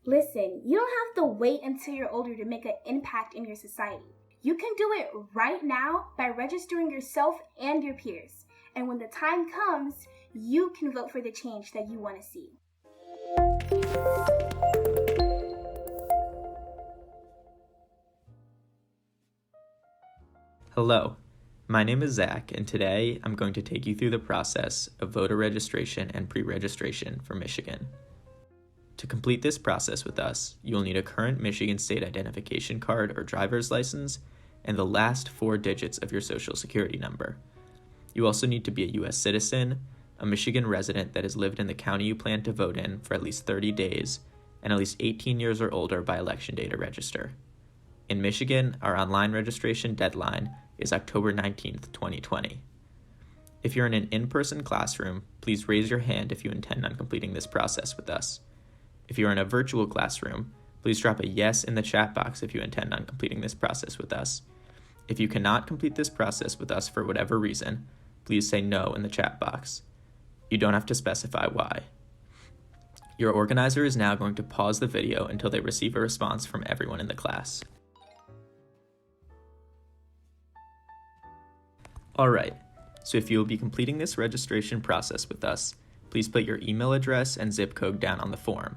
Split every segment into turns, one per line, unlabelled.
Listen, you don't have to wait until you're older to make an impact in your society. You can do it right now by registering yourself and your peers. And when the time comes, you can vote for the change that you want to see.
Hello, my name is Zach, and today I'm going to take you through the process of voter registration and pre-registration for Michigan. To complete this process with us, you'll need a current Michigan State Identification Card or driver's license and the last 4 digits of your Social Security number. You also need to be a U.S. citizen, a Michigan resident that has lived in the county you plan to vote in for at least 30 days, and at least 18 years or older by election day to register. In Michigan, our online registration deadline is October 19th, 2020. If you're in an in-person classroom, please raise your hand if you intend on completing this process with us. If you're in a virtual classroom, please drop a yes in the chat box if you intend on completing this process with us. If you cannot complete this process with us for whatever reason, please say no in the chat box. You don't have to specify why. Your organizer is now going to pause the video until they receive a response from everyone in the class. Alright, so if you will be completing this registration process with us, please put your email address and zip code down on the form.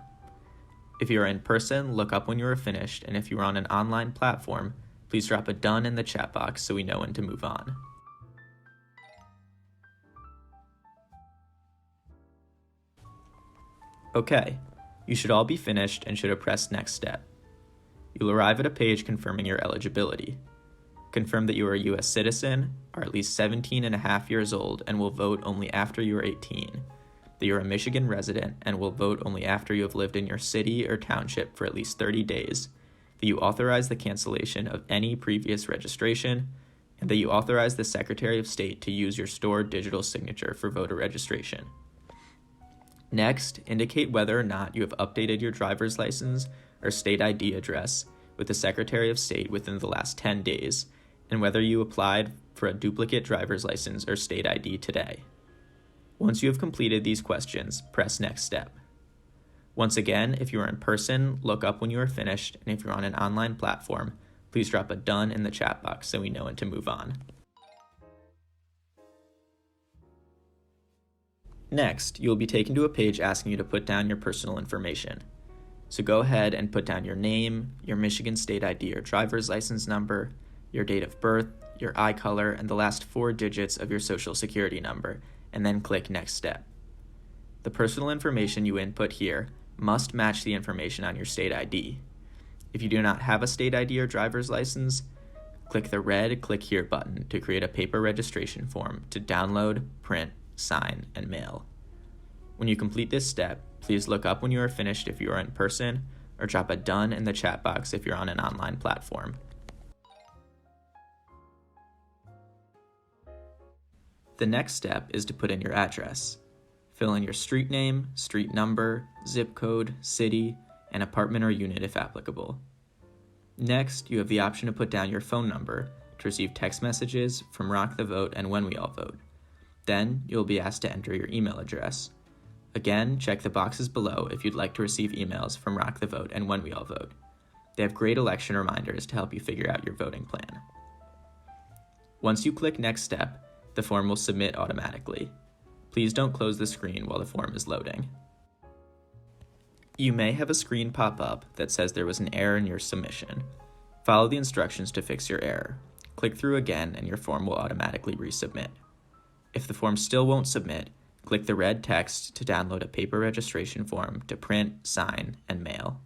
If you are in person, look up when you are finished, and if you are on an online platform, please drop a done in the chat box so we know when to move on. Okay, you should all be finished and should have pressed next step. You'll arrive at a page confirming your eligibility. Confirm that you are a U.S. citizen, are at least 17 and a half years old, and will vote only after you are 18. That you are a Michigan resident and will vote only after you have lived in your city or township for at least 30 days. That you authorize the cancellation of any previous registration, and that you authorize the Secretary of State to use your stored digital signature for voter registration. Next, indicate whether or not you have updated your driver's license or state ID address with the Secretary of State within the last 10 days, and whether you applied for a duplicate driver's license or state ID today. Once you have completed these questions, press next step. Once again, if you are in person, look up when you are finished, and if you're on an online platform, please drop a done in the chat box so we know when to move on. Next, you will be taken to a page asking you to put down your personal information. So go ahead and put down your name, your Michigan State ID or driver's license number, your date of birth, your eye color, and the last 4 digits of your Social Security number, and then click Next Step. The personal information you input here must match the information on your state ID. If you do not have a state ID or driver's license, click the red Click Here button to create a paper registration form to download, print, sign, and mail. When you complete this step, please look up when you are finished if you are in person, or drop a done in the chat box if you're on an online platform. The next step is to put in your address. Fill in your street name, street number, zip code, city, and apartment or unit if applicable. Next, you have the option to put down your phone number to receive text messages from Rock the Vote and When We All Vote. Then, you'll be asked to enter your email address. Again, check the boxes below if you'd like to receive emails from Rock the Vote and When We All Vote. They have great election reminders to help you figure out your voting plan. Once you click Next Step, the form will submit automatically. Please don't close the screen while the form is loading. You may have a screen pop up that says there was an error in your submission. Follow the instructions to fix your error. Click through again and your form will automatically resubmit. If the form still won't submit, click the red text to download a paper registration form to print, sign, and mail.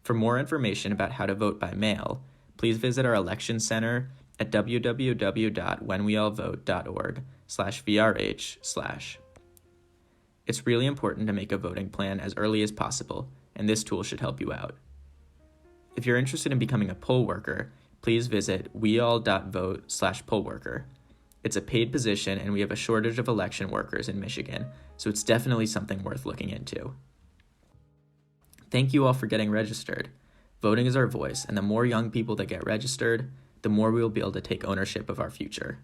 For more information about how to vote by mail, please visit our election center at www.whenweallvote.org/vrh/. It's really important to make a voting plan as early as possible, and this tool should help you out. If you're interested in becoming a poll worker, please visit weall.vote/pollworker. It's a paid position, and we have a shortage of election workers in Michigan, so it's definitely something worth looking into. Thank you all for getting registered. Voting is our voice, and the more young people that get registered, the more we will be able to take ownership of our future.